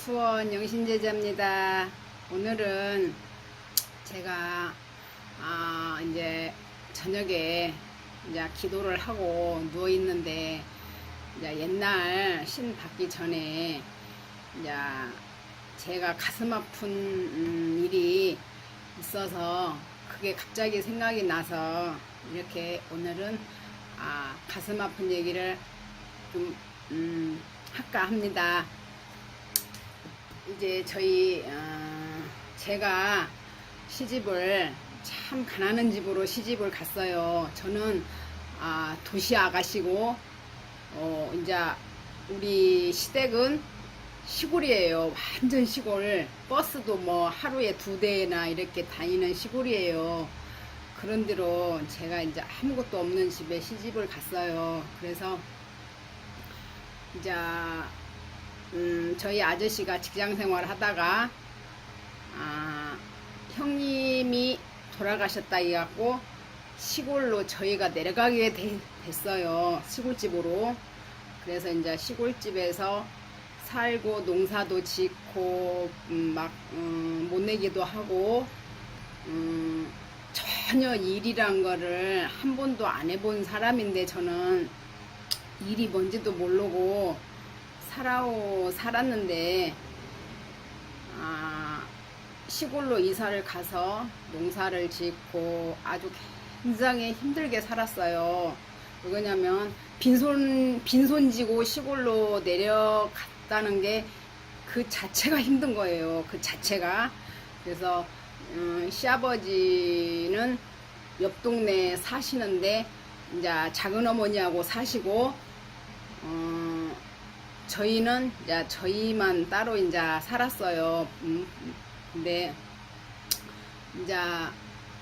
수원 영신제자입니다. 오늘은 제가 이제 저녁에 이제 기도를 하고 누워 있는데 이제 옛날 신 받기 전에 이제 제가 가슴 아픈 일이 있어서 그게 갑자기 생각이 나서 이렇게 오늘은 가슴 아픈 얘기를 좀 할까 합니다. 이제 제가 시집을 참 가난한 집으로 시집을 갔어요. 저는 도시 아가씨고 이제 우리 시댁은 시골이에요. 완전 시골. 버스도 뭐 하루에 2대나 이렇게 다니는 시골이에요. 그런대로 제가 이제 아무것도 없는 집에 시집을 갔어요. 그래서 이제 저희 아저씨가 직장 생활 하다가 형님이 돌아가셨다 해갖고 시골로 저희가 내려가게 됐어요. 시골집으로. 그래서 이제 시골집에서 살고 농사도 짓고 못 내기도 하고 전혀 일이란 거를 한 번도 안 해본 사람인데 저는 일이 뭔지도 모르고 살았는데 시골로 이사를 가서 농사를 짓고 아주 굉장히 힘들게 살았어요. 왜냐면 빈손지고 시골로 내려갔다는 게 그 자체가 힘든 거예요. 그 자체가. 그래서 시아버지는 옆 동네에 사시는데 이제 작은 어머니하고 사시고 저희는 이제 저희만 따로 이제 살았어요. 근데 이제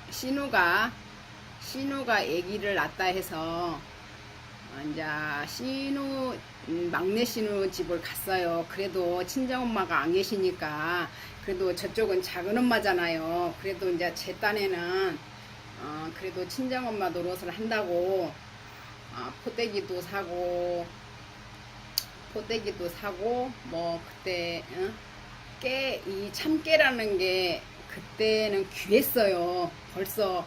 신우가 아기를 낳았다 해서 이제 막내 신우 집을 갔어요. 그래도 친정엄마가 안 계시니까 그래도 저쪽은 작은 엄마잖아요. 그래도 이제 제 딴에는 그래도 친정엄마 노릇을 한다고 포대기도 사고 뭐 그때 이 참깨라는 게 그때는 귀했어요. 벌써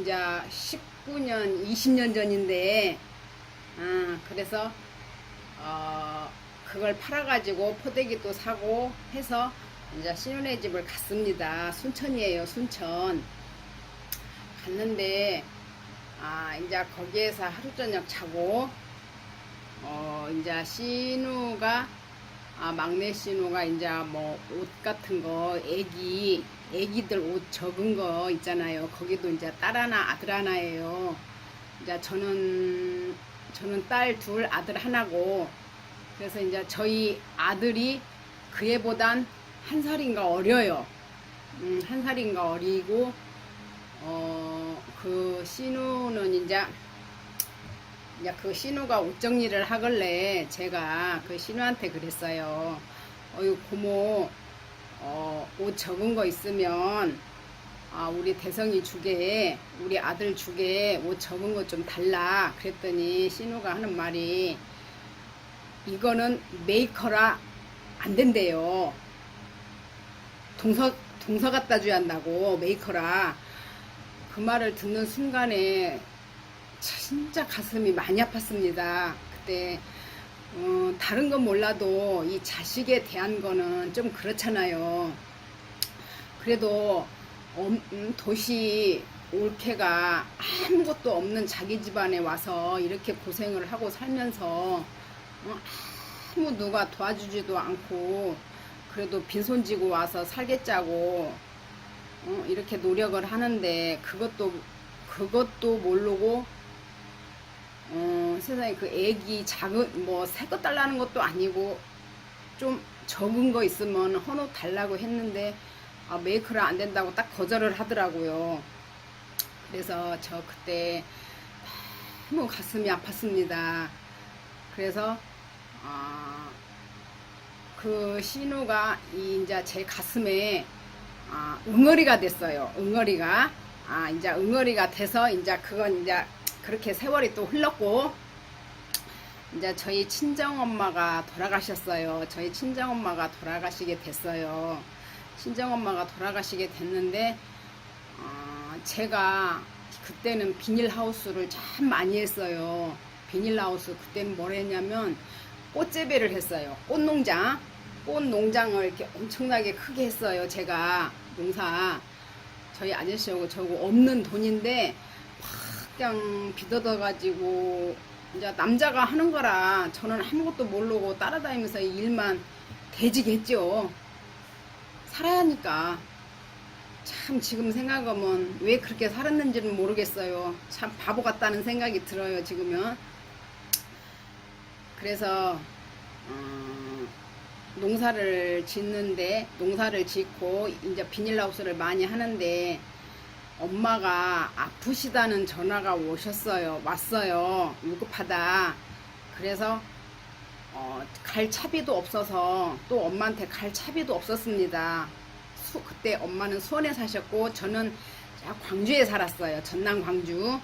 이제 19년 20년 전인데 그래서 그걸 팔아가지고 포대기도 사고 해서 이제 신우네 집을 갔습니다. 순천이에요. 순천 갔는데 이제 거기에서 하루 저녁 자고 이제 막내 신우가 이제 뭐 옷 같은 거 애기들 옷 적은 거 있잖아요. 거기도 이제 딸 하나 아들 하나예요. 이제 저는 딸 둘 아들 하나고, 그래서 이제 저희 아들이 그 애보단 1살인가 어려요. 1살인가 어리고 그 신우는 이제 그 신우가 옷 정리를 하길래 제가 그 신우한테 그랬어요. 어유 고모 옷 적은 거 있으면 우리 대성이 주게, 우리 아들 주게 옷 적은 거 좀 달라. 그랬더니 신우가 하는 말이 이거는 메이커라 안 된대요. 동서 갖다 줘야 한다고, 메이커라. 그 말을 듣는 순간에 진짜 가슴이 많이 아팠습니다. 그때 다른 건 몰라도 이 자식에 대한 거는 좀 그렇잖아요. 그래도 도시 올케가 아무것도 없는 자기 집안에 와서 이렇게 고생을 하고 살면서 아무 누가 도와주지도 않고 그래도 빈손지고 와서 살겠자고 이렇게 노력을 하는데 그것도 모르고 세상에 그 애기 작은 뭐 새 거 달라는 것도 아니고 좀 적은 거 있으면 헌옷 달라고 했는데 메이크를 안 된다고 딱 거절을 하더라고요. 그래서 저 그때 너무 가슴이 아팠습니다. 그래서 그 신우가 이제 제 가슴에 응어리가 됐어요. 이제 응어리가 돼서 이제 그건 이제 그렇게 세월이 또 흘렀고 이제 저희 친정엄마가 돌아가셨어요. 저희 친정엄마가 돌아가시게 됐어요. 친정엄마가 돌아가시게 됐는데 제가 그때는 비닐하우스를 참 많이 했어요. 비닐하우스 그때는 뭘 했냐면 꽃재배를 했어요. 꽃농장을 이렇게 엄청나게 크게 했어요. 제가 농사 저희 아저씨하고 저하고 없는 돈인데 막 그냥 빚어둬가지고 이제 남자가 하는 거라 저는 아무것도 모르고 따라다니면서 일만 대지게 했죠. 살아야 하니까. 참 지금 생각하면 왜 그렇게 살았는지는 모르겠어요. 참 바보 같다는 생각이 들어요. 지금은. 그래서 농사를 짓고 이제 비닐하우스를 많이 하는데 엄마가 아프시다는 전화가 왔어요. 위급하다. 그래서 갈 차비도 없어서 또 엄마한테 갈 차비도 없었습니다. 그때 엄마는 수원에 사셨고 저는 광주에 살았어요. 전남 광주.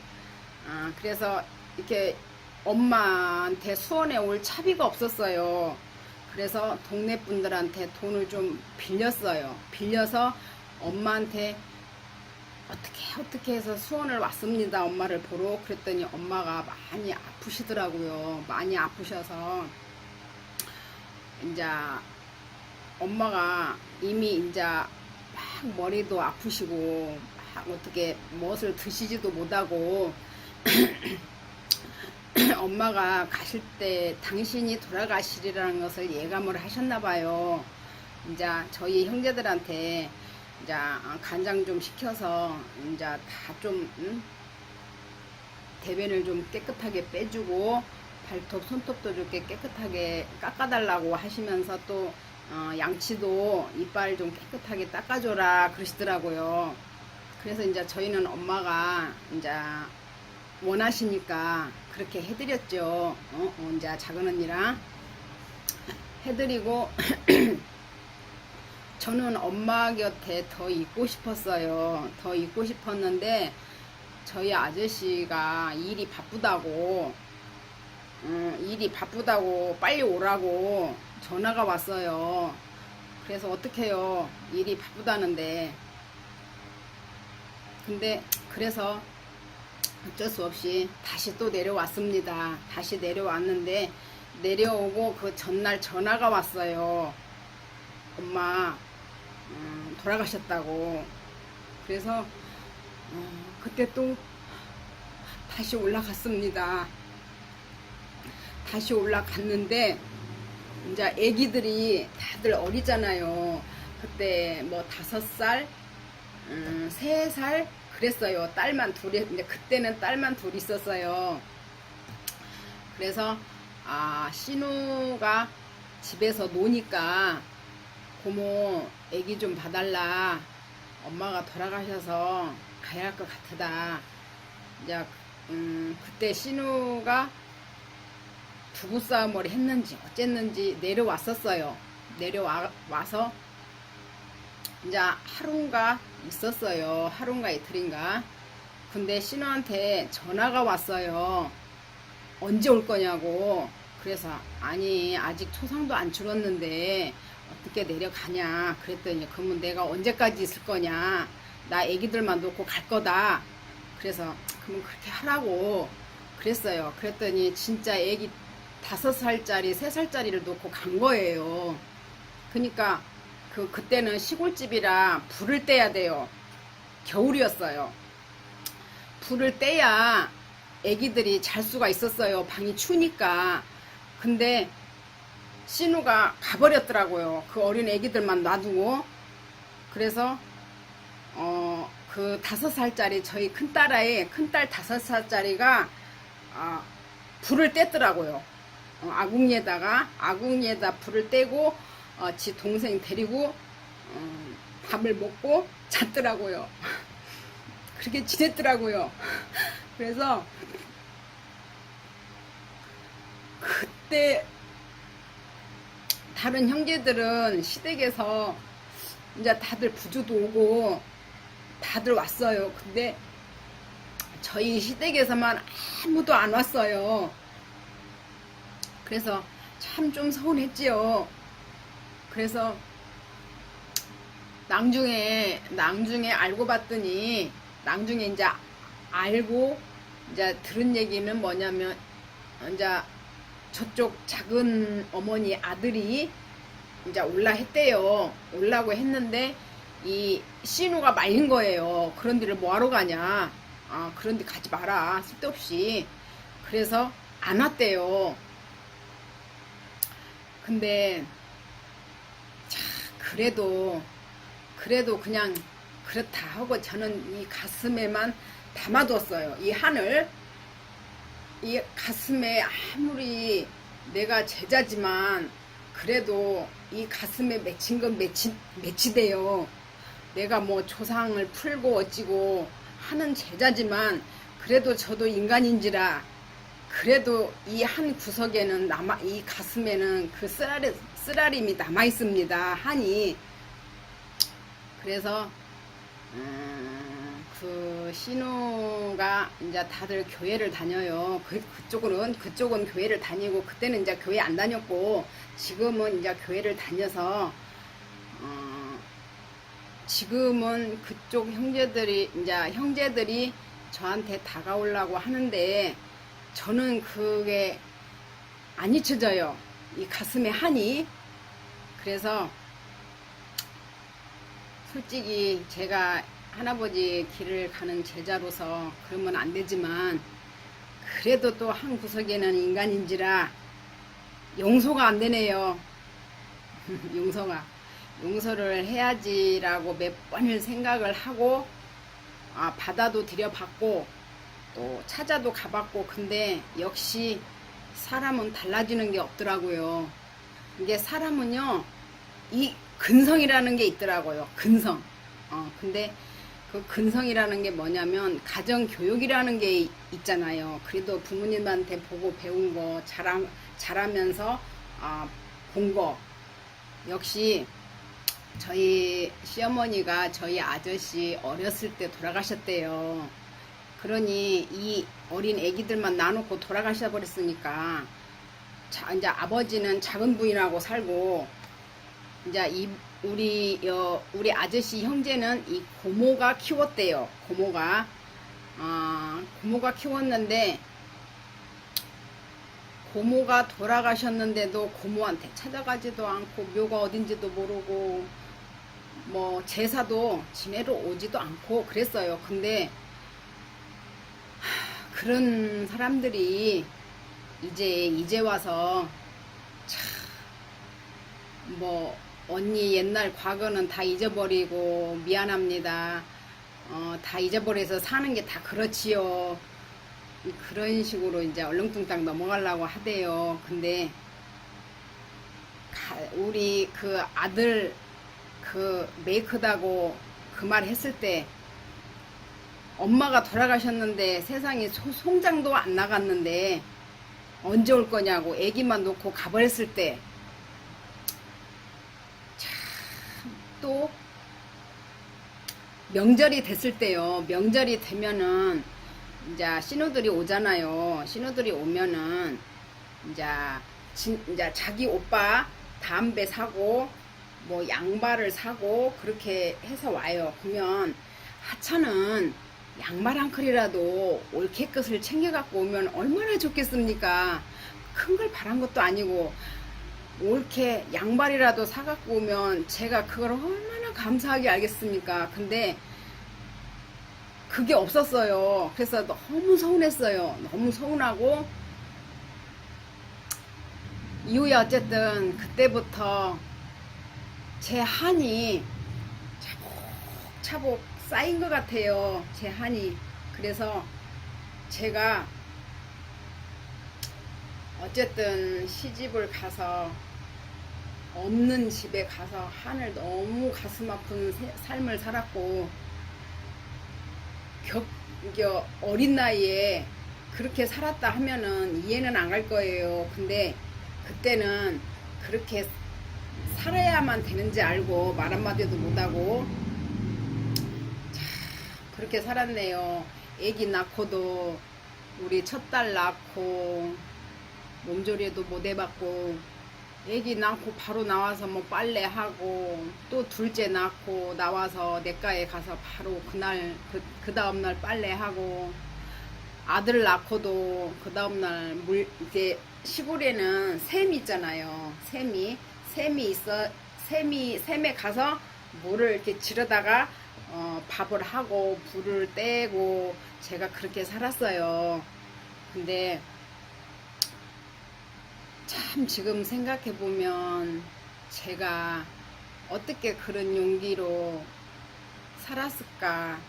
그래서 이렇게 엄마한테 수원에 올 차비가 없었어요. 그래서 동네 분들한테 돈을 좀 빌렸어요. 빌려서 엄마한테 어떻게 해서 수원을 왔습니다. 엄마를 보러. 그랬더니 엄마가 많이 아프시더라고요. 많이 아프셔서 이제 엄마가 이미 이제 막 머리도 아프시고 막 어떻게 무엇을 드시지도 못하고 엄마가 가실 때 당신이 돌아가시리라는 것을 예감을 하셨나 봐요. 이제 저희 형제들한테 이제 간장 좀 시켜서 이제 다 좀 대변을 좀 깨끗하게 빼주고 발톱 손톱도 좀 깨끗하게 깎아달라고 하시면서 또 양치도 이빨 좀 깨끗하게 닦아줘라 그러시더라고요. 그래서 이제 저희는 엄마가 이제 원하시니까 그렇게 해드렸죠. 이제 작은 언니랑 해드리고 저는 엄마 곁에 더 있고 싶었어요. 더 있고 싶었는데 저희 아저씨가 일이 바쁘다고 빨리 오라고 전화가 왔어요. 그래서 어떡해요. 일이 바쁘다는데. 근데 그래서 어쩔 수 없이 다시 또 내려왔습니다. 다시 내려왔는데 내려오고 그 전날 전화가 왔어요. 엄마 돌아가셨다고. 그래서 그때 또 다시 올라갔습니다. 다시 올라갔는데 이제 애기들이 다들 어리잖아요. 그때 뭐 5살, 3살 그랬어요. 딸만 둘이. 이제 그때는 딸만 둘 있었어요. 그래서 신우가 집에서 노니까 고모 애기 좀 봐달라. 엄마가 돌아가셔서 가야 할 것 같다. 이제 그때 신우가 부부싸움을 했는지 어쨌는지 내려왔었어요. 내려와서 이제 하루인가 있었어요. 하루인가 이틀인가. 근데 신우한테 전화가 왔어요. 언제 올 거냐고. 그래서 아니 아직 초상도 안 치렀는데 어떻게 내려가냐 그랬더니 그러면 내가 언제까지 있을 거냐. 나 애기들만 놓고 갈 거다. 그래서 그러면 그렇게 하라고 그랬어요. 그랬더니 진짜 애기 5살짜리 3살짜리를 놓고 간 거예요. 그러니까 그때는 시골집이라 불을 떼야 돼요. 겨울이었어요. 불을 떼야 애기들이 잘 수가 있었어요. 방이 추우니까. 근데 신우가 가버렸더라고요. 그 어린 애기들만 놔두고. 그래서 그 5살짜리 저희 큰딸 5살짜리가 불을 뗐더라고요. 아궁이에다 불을 떼고 지 동생 데리고 밥을 먹고 잤더라고요. 그렇게 지냈더라고요. 그래서 그때 다른 형제들은 시댁에서 이제 다들 부주도 오고 다들 왔어요. 근데 저희 시댁에서만 아무도 안 왔어요. 그래서 참 좀 서운했지요. 그래서 낭중에 알고 봤더니, 낭중에 이제 알고 이제 들은 얘기는 뭐냐면, 이제 저쪽 작은 어머니 아들이 이제 올라 했대요. 올라고 했는데 이 신우가 말린 거예요. 그런 데를 뭐하러 가냐, 그런 데 가지 마라, 쓸데없이. 그래서 안 왔대요. 근데 그래도 그냥 그렇다 하고 저는 이 가슴에만 담아뒀어요. 이 한을, 이 가슴에, 아무리 내가 제자지만 그래도 이 가슴에 맺힌 건 매치돼요. 내가 뭐 조상을 풀고 어찌고 하는 제자지만 그래도 저도 인간인지라, 그래도 이 한 구석에는 이 가슴에는 그 쓰라림이 남아 있습니다. 한이. 그래서 그 신우가 이제 다들 교회를 다녀요. 그쪽은 교회를 다니고, 그때는 이제 교회 안 다녔고, 지금은 이제 교회를 다녀서 지금은 그쪽 형제들이 저한테 다가오려고 하는데, 저는 그게 안 잊혀져요. 이 가슴에 한이. 그래서 솔직히 제가 할아버지 길을 가는 제자로서 그러면 안 되지만, 그래도 또 한 구석에는 인간인지라 용서가 안 되네요. 용서를 해야지라고 몇 번을 생각을 하고, 바다도 들여봤고 또 찾아도 가봤고, 근데 역시 사람은 달라지는 게 없더라고요. 이게 사람은요, 이 근성이라는 게 있더라고요. 근성. 근데 그 근성이라는 게 뭐냐면 가정교육이라는 게 있잖아요. 그래도 부모님한테 보고 배운 거, 자라면서 본 거. 역시 저희 시어머니가 저희 아저씨 어렸을 때 돌아가셨대요. 그러니 이 어린 애기들만 놔놓고 돌아가셔 버렸으니까, 이제 아버지는 작은 부인하고 살고, 이제 우리 아저씨 형제는 이 고모가 키웠대요. 고모가 키웠는데, 고모가 돌아가셨는데도 고모한테 찾아가지도 않고, 묘가 어딘지도 모르고, 뭐 제사도 지내러 오지도 않고 그랬어요. 근데 그런 사람들이 이제 와서 뭐 언니 옛날 과거는 다 잊어버리고 미안합니다, 다 잊어버려서 사는 게 다 그렇지요, 그런 식으로 이제 얼렁뚱땅 넘어가려고 하대요. 근데 우리 그 아들 그 메이크다고 그 말 했을 때, 엄마가 돌아가셨는데 세상에 송장도 안 나갔는데 언제 올 거냐고 애기만 놓고 가버렸을 때, 또 명절이 됐을 때요. 명절이 되면은 이제 신우들이 오잖아요. 신우들이 오면은 이제 자기 오빠 담배 사고 뭐 양말을 사고 그렇게 해서 와요. 그러면 하찮은 양말 한 컬이라도 옳게 것을 챙겨갖고 오면 얼마나 좋겠습니까? 큰 걸 바란 것도 아니고 옳게 양말이라도 사갖고 오면 제가 그걸 얼마나 감사하게 알겠습니까? 근데 그게 없었어요. 그래서 너무 서운했어요. 너무 서운하고, 이후에 어쨌든 그때부터 제 한이 차곡차곡 쌓인 것 같아요. 제 한이. 그래서 제가 어쨌든 시집을 가서 없는 집에 가서 한을 너무 가슴 아픈 삶을 살았고, 어린 나이에 그렇게 살았다 하면은 이해는 안 갈 거예요. 근데 그때는 그렇게 살아야만 되는지 알고 말 한마디도 못하고 그렇게 살았네요. 애기 낳고도, 우리 첫 딸 낳고 몸조리도 못 해봤고, 애기 낳고 바로 나와서 뭐 빨래하고, 또 둘째 낳고 나와서 내과에 가서 바로 그날 그 다음날 빨래하고, 아들 낳고도 그 다음날 이제 시골에는 샘이 있잖아요. 샘에 가서 물을 이렇게 지르다가 밥을 하고 불을 떼고 제가 그렇게 살았어요. 근데 참 지금 생각해 보면 제가 어떻게 그런 용기로 살았을까.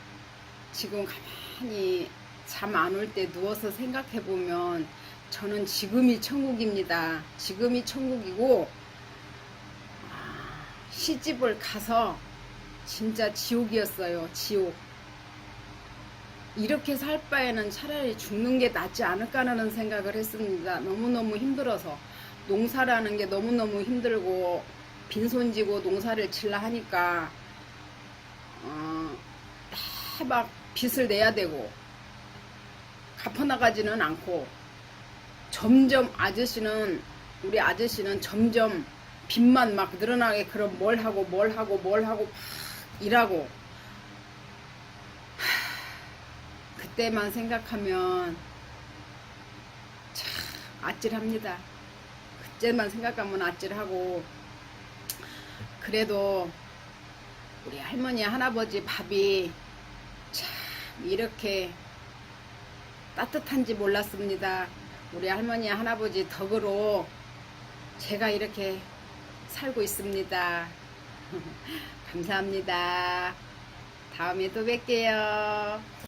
지금 가만히 잠 안 올 때 누워서 생각해 보면 저는 지금이 천국입니다. 지금이 천국이고, 시집을 가서 진짜 지옥이었어요. 지옥. 이렇게 살 바에는 차라리 죽는 게 낫지 않을까라는 생각을 했습니다. 너무너무 힘들어서. 농사라는 게 너무너무 힘들고, 빈손지고 농사를 칠라 하니까, 막 빚을 내야 되고, 갚아나가지는 않고, 점점 우리 아저씨는 점점 빚만 막 늘어나게, 그럼 뭘 하고 막 일하고. 그때만 생각하면 참 아찔합니다. 그때만 생각하면 아찔하고. 그래도 우리 할머니 할아버지 밥이 참 이렇게 따뜻한지 몰랐습니다. 우리 할머니 할아버지 덕으로 제가 이렇게 살고 있습니다. 감사합니다. 다음에 또 뵐게요.